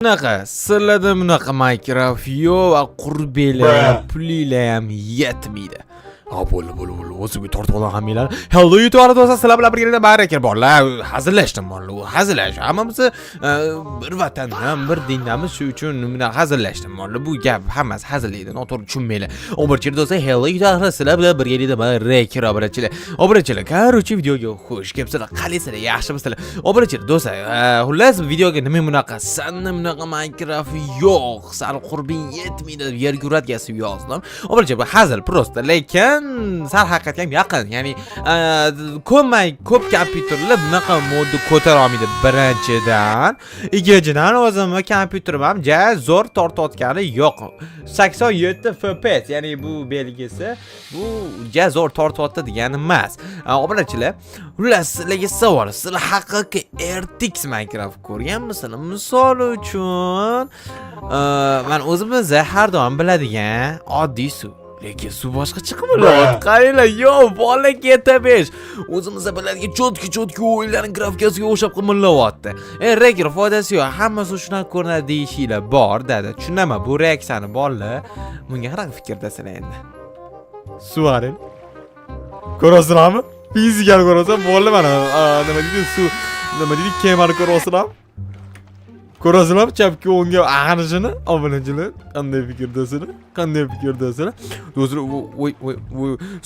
Bunaqa sizlarda bunaqa Minecraft yo'q va qurbelar, pullar ham yetmaydi. Bo'ldi. O'zimga tortib olam hammanglar. Hello YouTube do'stlar, sizlar bilan birga baraka borlar. Hazillashdim mollar. Hazillash. Hammamiz bir vatandan, bir dindamiz shu uchun buni hazillashdim mollar. Bu gap hammasi hazillaydi, noto'g'ri tushunmanglar. Obrachilar do'stlar, hello YouTube sizlar bilan birga baraka obrachilar. Obrachilar, короче, videoga xush kelibsizlar. Qalaysizlar, yaxshimisizlar? Obrachilar do'stlar, xullas videoga nima bunaqa, sanni bunaqa Minecraft yo'q. Sal qurbing yetmaydi, yerga uratgasi yozdim. Obrachilar, hazil prosta, lekin sal haqiqatga ham yaqin. Ya'ni ko'p kompyuterlar bunaqa modni ko'tara olmaydi birinchidan. Ikkinchidan o'zimning kompyuterim ham zo'r tortayotgani yo'q. 87 FPS, ya'ni bu belgisi bu zo'r tortyapti degani emas. Obunachilar, xullas sizlarga savol, sizlar haqiqiy RTX Minecraft ko'rganmisizlar? Misol uchun, men o'zimizda har doim biladigan oddiy suv. Lekin suv boshqa chiqmayapti. Qaranglar, yo, bola GTA 5. O'zimizda biladigan cho'tki o'yinlarning grafikasiga o'xshab qimilyapti. Reker foydasi yo'q. Hammasi shunaqa ko'rinadi deyishinglar bor, dada. Tushunaman, bu reaksiyani bolalar bunga qanaqa fikrdasizlar endi? Suvaring. Ko'rasizlarmi? Fizikani ko'rasan, bolalar mana nima deydi, suv, nima deydi, kemani ko'rasizlarmi? Ko'rasizlarmi chapga o'ngga ag'anishini? Obunachilar, qanday fikrdasizlar? Do'stlar, voy,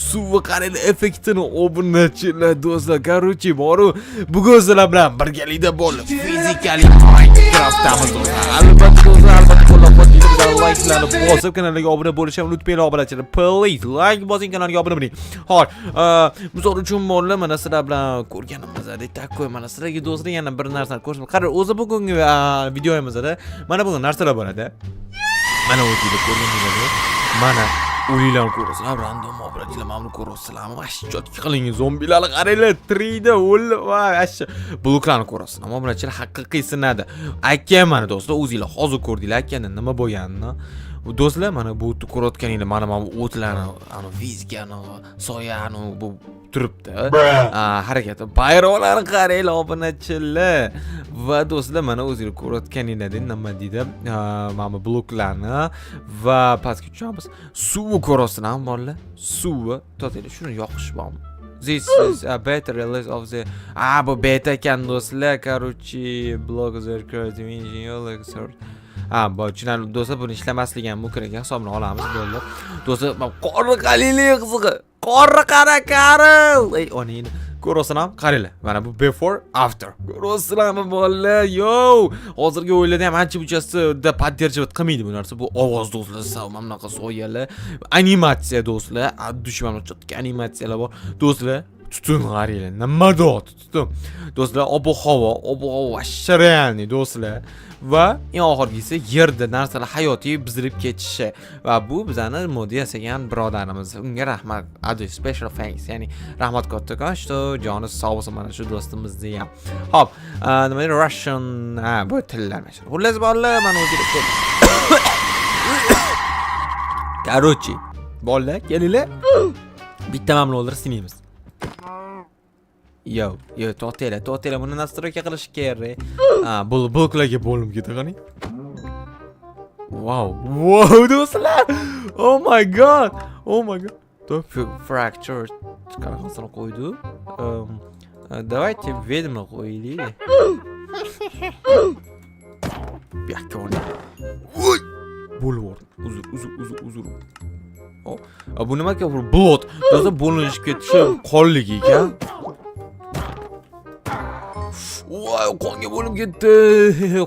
suv qaranglar effektini obunachilar do'stlar. Короче, boru bugun sizlar bilan birgalikda bo'lib fizikalik Minecraft'damiz do'stlar. Albatta do'stlar, qo'llab-quvvatlaymiz, like'larni bosib kanalga obuna bo'lishni unutmanglar obunachilar. Please like bosing, kanalga obuna bo'ling. Xo'sh, misol uchun bolalar, mana sizlar bilan ko'rganimizdek takoy, mana sizlarga do'stlar yana bir narsani ko'rsataman. Qarang, o'zi bugungi videoyimizda mana bunday narsalar bo'ladi. Mana o'zingizlar ko'rganingizdek, mana o'liklarni ko'rasizlar, random obrachilar mamnun ko'rasizlarmi? Ashchotki qiling, zombilarni qaranglar, 3D o'lib va ash bloklarni ko'rasizlar. Obrachilar haqiqiy sinadi. Aytgan mana do'stlar, o'zingizlar hozir ko'rdinglar, aytganda nima bo'lganini. Do'stlar, mana bu ko'rayotganinglar, mana o'tlarni, ana fizikani, soyani bu turibdi. Harakati, bayroqlarni qaranglar obunachilar. Va do'stlar, mana o'zingizlar ko'rayotganinglarda nima deydi? Mana bloklarni va pastga tushamiz. Suvni ko'rasizlarmi bolalar? Suvni, to'xtanglar, shuni yoqish bormi? This is a better release of the bu beta ekan do'stlar. Короче, block the creative engineer sort. Bu tushunarli do'stlar, buni ishlamasligi ham mumkin ekan, hisobini olamiz bo'ldi. Do'stlar, qorni qalinglar qizig'i. Qorni qara. Ey, oningni ko'rasizlarmi? Qaranglar. Mana bu before after. Ko'rasizlarmi bolalar? Yo, hozirgi o'yinlarda ham ancha-bunchasida поддерживать qilmaydi bu narsa. Bu ovoz do'stlar, mana bunaqa soyalar, animatsiya do'stlar, dushman uchun animatsiyalar bor. Do'stlar, tutun qaranglar. Nima tutun. Do'stlar, ob-havo shirani do'stlar. Va eng oxirgisi yerda narsalar hayotiy bizilib ketishi. Va bu bizani modda yasagan birodarimiz. Unga rahmat. Adi special thanks. Ya'ni rahmat kattakon, что joni sog' bo'lsin mana shu do'stimizni ham. Xo'p, nima deydi? Russian, bu tillar mashhur. Xullas bolalar, mana o'zingizlar ko'ring. Короче, bolalar, kelinglar. Bitta mamnun o'ldirib sinamiz. Yo, to'xtanglar, buni nastroyka qilish kerak. Bloklarga bo'linib ketadi. Wow, do'stlar. Oh my god. Top fracture qanaqasini qo'ydi? Давайте ведьму qo'yaylik. Yakoni. Voy! Bo'lib. Uzr. Bu nima ekan? Blood. Do'stlar, bo'linishib ketishi qonligi ekan. Voy, qonga bo'lib ketdi.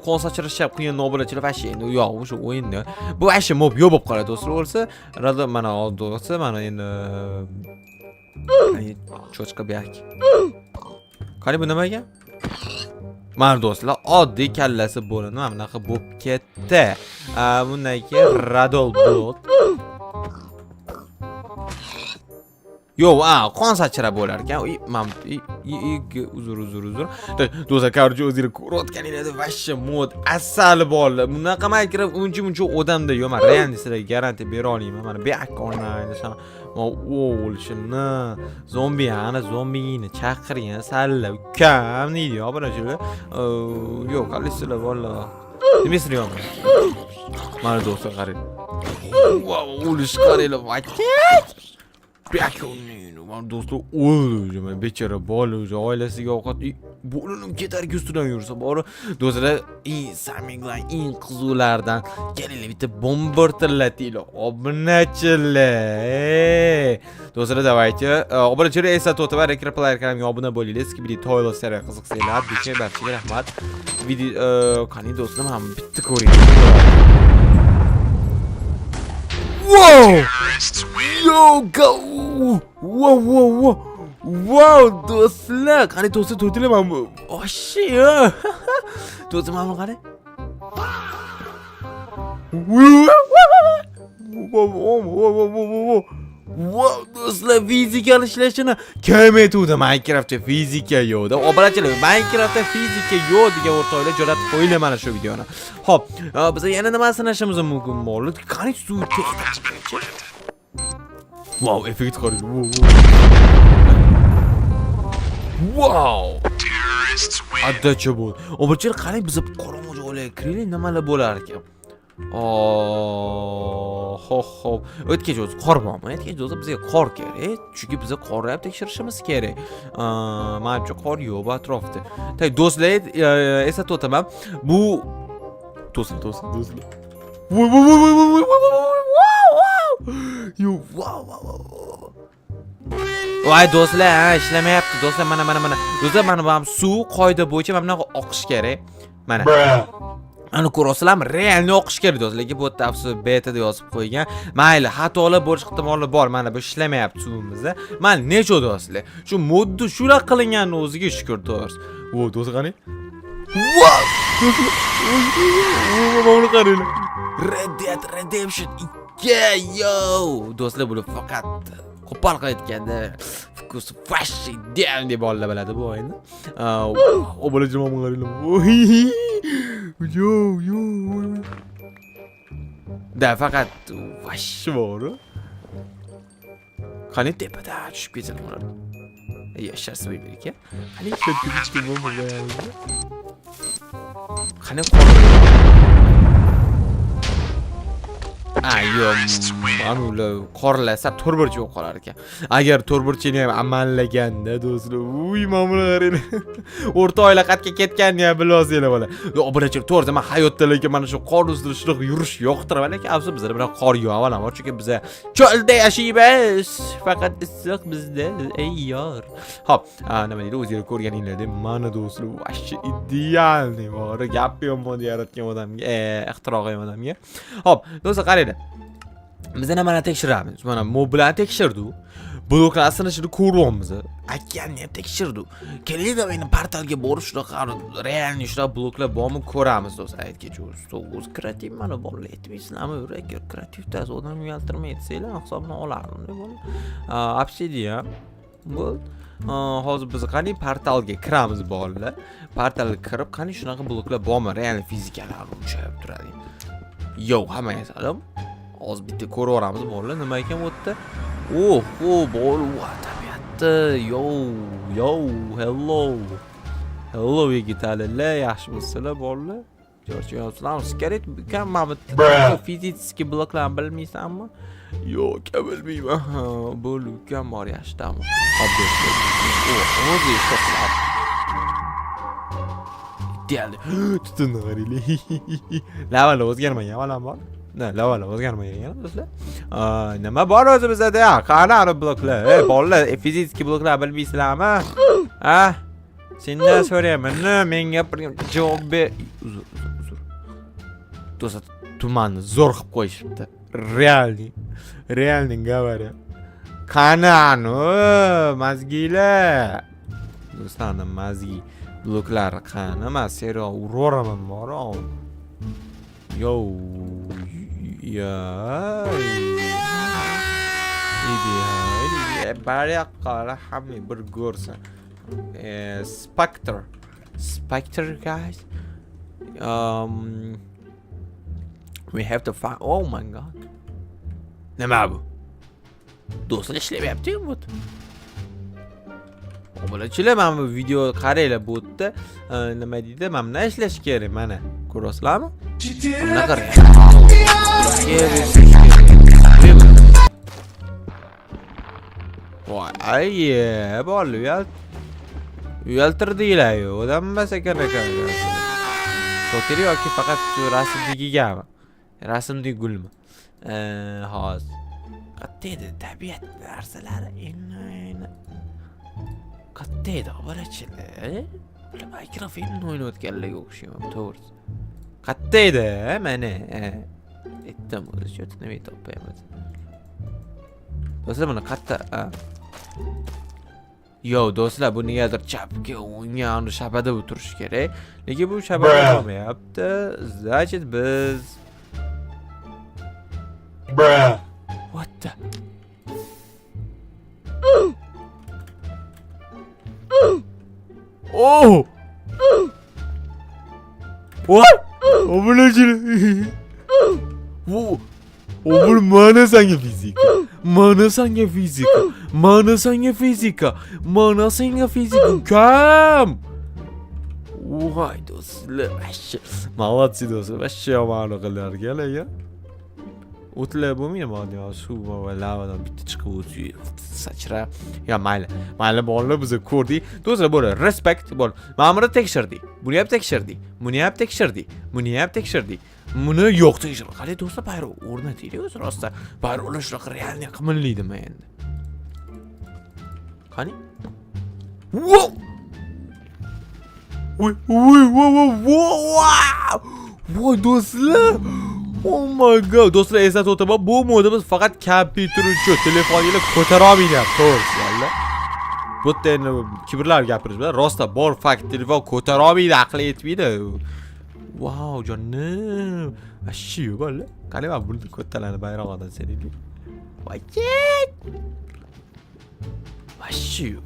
Qon sachirishib qiyin obunachilar vashi endi u yo'q, o'sha o'yinda. Bu vashi mob yo'q bo'lib qoladi do'stlar. O'lsa, mana do'stlar, mana endi cho'chqa buyak. Qani bu nima ekan? Mana do'stlar, oddiy kallasi bo'ladi, mana bunaqa bo'lib ketdi. Bundan keyin radol blood. Yo, qon sachirab bo'lar ekan. Uzr. Do'stlar, qarchi o'zingizlar ko'rayotganinglarda vashi mod asal bolalar. Bunaqa Minecraft uncha odamda yo'q. Men real sizlarga garantiya bera olaman. Mana bu akkonlarni sana o'lishini, zombini chaqirgan salla ukam deydi, obunachilar. Yo'q, qalaysizlar bolalar. nima esiryapman? Mana do'stlar qarang. Wow, o'lish qaranglar. Mana do'stlar o'ldi, mana bechora bola o'zi oilasiga ovqat bo'linib ketarga ustidan yursa, bori do'stlar, saminglar eng qizuvlardan kelinglar bitta bombartirlatinglar. Obunachilar. Do'stlar, davaychi, obunachilar eslatib o'taman, reklamlar kanaliga obuna bo'linglar. Skibidi Toyler seriya qiziqsanglar, barchaga rahmat. Video qani do'stlar, ham bitta ko'ring. Wow! Yo, go! Wow, do'stlar, qani do'stlar to'ydilar mana bu. Oshiyo. Do'stlar, mana qani. Wow, do'stlar, fizikani ishlashini kim aytuvdi? Minecraftda fizika yo'qda. Obunachilar, Minecraftda fizika yo'q degan o'rtoqlar jo'natib qo'yinglar mana shu videoni. Xo'p, biz yana nima sinashimiz mumkin bo'ldi? Qani suv texnika. Wow, effekt qarang. Wow. Addacha bu. Obunachilar, qani biz qorong'u joylarga kiraylik, nimalar bo'lar ekan? Xo'p. O'tkacha o'zi qor bormi? O'tkacha o'zi bizga qor kerak. Chunki biz qorni ham tekshirishimiz kerak. Menimcha qor yo'q bu atrofda. Tay do'stlar, eslatib o'taman. Bu do'stlar. Wow. Voy do'stlar, ishlamayapti. Do'stlar, mana. Do'stlar, mana bu ham suv qoida bo'yicha mana bunaqa oqish kerak. Mana. Ani ko'rasizlarmi? Realni o'qish kerak do'stlar. Lekin bu yerda afsus beta deb yozib qo'ygan. Mayli, xatolar bo'lish ehtimoli bor. Mana bu ishlamayapti suvimizda. Mana necha do'stlar? Shu modda shular qilingan o'ziga shukr to'g'risi. Vo, do'stlar qani? Wow! Mana qaranglar. Red Dead Redemption 2. Yo! Do'stlar, bu faqat qo'pol qilayotganda Focus Fashi Down deb bolalar biladi bu o'yinni. Obalajon mana qaranglar. Yo. Da faqat vash bor. Qani tepada tushib ketadi ular. Yashar svoy berka. Qani ketdi bu bo'lmaydi. Qani Anular qorlasa to'rtburchak bo'lib qolar ekan. Agar to'rtburchakni ham amallaganda do'stlar, mana qarang. O'rta oila qatga ketganni ham bilosizlar bola. Obunachilar, to'g'ri, men hayotda lekin mana shu qor ustida shunaqa yurish yoqtiraman, lekin afsus bizda bilan qor yo'q avvalambor, chunki biz cho'lda yashaymiz. Faqat issiq bizda, ey yor. Xo'p, nima deydi, o'zingiz ko'rganinglardek, mana do'stlar, vash idealniy bor. Gap yomon yaratgan odamga, ixtiro qilgan odamga. Xo'p, do'stlar, qarang. Biz nimani tekshiramiz? Mana mob bilan tekshirdik. Bloklar sinishini ko'ryapmiz. Okeanni ham tekshirdik. Keling, meni portalga borib shunaqa realni shunaqa bloklar bormi ko'ramiz do'stlar. Aytgacha o'z kreativ mana bolalar aytmaysizlarmi? Agar kreativdasiz odam uyaltirmay etsanglar, hisobini olardim deb bo'ldi. Obsidian. Bu hozir biz qani portalga kiramiz bolalar. Portalga kirib, qani shunaqa bloklar bormi? Real fizikalarni o'lchab turadi. Yo, hamma yasalım. Az bitti ko'raveramiz bolalar nima ekan bu yerda. Bol tabiatda. Hello yigitlar, yaxshimisizlar bolalar? Jo'rchiyapsizlarmi? Skaret mukammal fizический bloklarni bilmaysanmi? Yo'q, bilmayman. Bu ukam bor yaxshidami? O'zi ishlar. Geldi. Tutun qaraylar. Lavala o'zgarmagan avvalambor. Lavala o'zgarmagan do'stlar. Nima bor o'zi bizda? Qani bloklar? Bolalar, fizический bloklar bilmaysizlarmi? Sendan so'rayman. Men gapirgan javob ber. Uzr. Do'stlar, tumanni zo'r qilib qo'yishibdi. Realni говоря. Qani mazgilar. Do'stlar, mazgi bloklar qani? Men serial uraraman bor-a. Yo. Baraqqa hamma bir ko'rsin. Spectre guys. We have to find. Oh my god. Nima bu? Do'stlar ishlayapti-ku bu. Obunachilar, mana bu video qaranglar bu yerda nima deydi? Mana buni ishlash kerak, mana. ko'rasizlarmi? Bunda qarang. Voy, ayye, bo'ldi, uyaltirdinglar-yu. Odam emas ekan ekan. Tokeri yoki faqat shu rasmligigami? Rasmli gulmi? Hozir. Qatta edi tabiat narsalari endi. Qatta edi obarachilar. Minecraft filmni o'ynayotganlarga o'xshayapti, to'g'risi. Qatta edi, mana. Aytdim, o'zi shu nima topayapmiz. Do'stlar, buni qatta. Yo, do'stlar, bu negadir chapga o'ngan shabada o'tirish kerak. Lekin bu shabada bo'lmayapti. Значит, biz What the? Oh! What? Obulacını. Obul mana sanga fizika. Mana sanga fizika. Mana sanga fizika. Mana sanga fizika. Kam? Vay do'stlar. Молодцы do'stlar. Vashsha yomon qiladilar ya. O'tlar bo'lmaydi yo, suv va lavadan bitta chiqib o'tib sachrab. Ya mayli bolalar biz ko'rdik. Do'stlar, bo'ldi, respect bo'l. Mana buni tekshirdik. Buni ham tekshirdik. Buni ham tekshirdik. Buni ham tekshirdik. Buni yo'q tekshirdik. Qani do'stlar, bayroq o'rnataylik o'zi rostda. Bayroqlar shunaqa realniy qilinlaydimi endi? Qani? Wow! Voy do'stlar! Oh my god, do'stlar, eslatib o'taman, bu modda biz faqat kompyuter uchun telefoningni ko'tara olmayapti, to'g'risi. Bu yerda endi kibrlar gapirish bilan rostda bor fakt, telefon ko'tara olmaydi, aqli yetmaydi. Wow, jonim. Ashiyo bo'l. Qani men buni ko'talarni bayrog'idan seninglik. Voy. Ashiyo.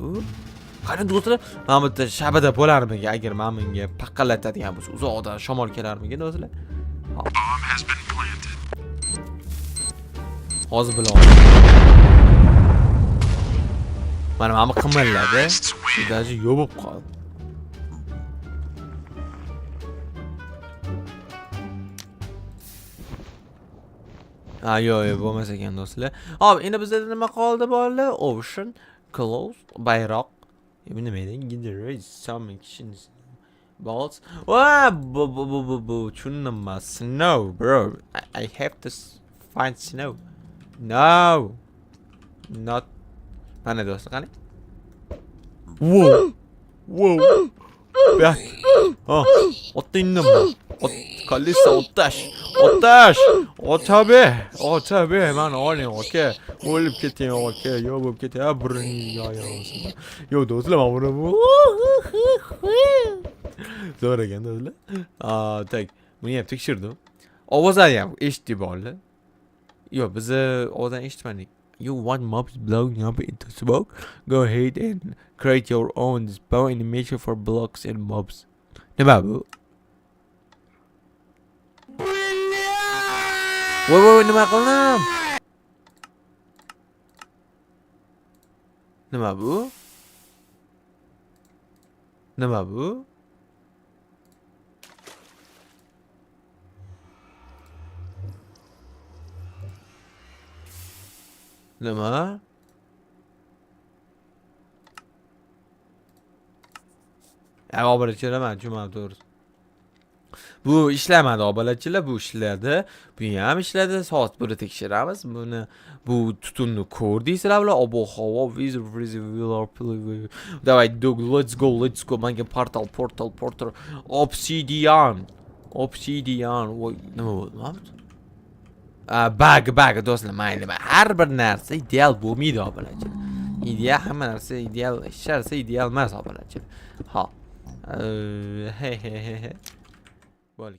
Qani do'stlar, mana bu yerda shabada bo'larmiga agar men menga paqillatadigan bo'lsa, uzoqdan shamol kelarmiga do'stlar? Hozir bilaman. Mana qimilladi. Даже yobib qoldi. Yo'q, bo'lmas ekan do'stlar. Hop, endi bizda nima qoldi bolalar? Ocean, close, bayroq. Nima edi? Get some actions. Balls. Tushundim. Snow, bro. I have to find snow. No. Not. Mana do'stlar, qani? Whoa. Back. Otindimmi? Kalisa otash. Otabe. Men oling, aka. O'lib keting, aka. Yo bo'lib ketay. Yo. Yo do'stlar, mana bu. Zo'r ekan do'stlar. Tak. Buni ham tekshirdim. Ovozlar ham eshitdi bolalar. Yo, biz ovozdan eshitmadik. You want mobs blowing up into smoke? Go ahead and create your own spawn animation for blocks and mobs. Nima bu? Voy, nima qildim? Nima bu? Nima? Obalachilar, men tushunmadim to'g'risi. Bu ishlamadi obalachilar, bu ishladi. Bu ham ishladi. Soat bir tekshiramiz. Buni bu tutunni ko'rdingizlar, ob-havo, Давай, let's go. Menga portal. Obsidian. Voy, nima bo'ldi? Bug do'stlar, mayli. Har bir narsa ideal bo'lmaydi obalachilar. Hamma narsa ideal, sharsa ideal emas obalachilar. Ha. He. Bo'ldi.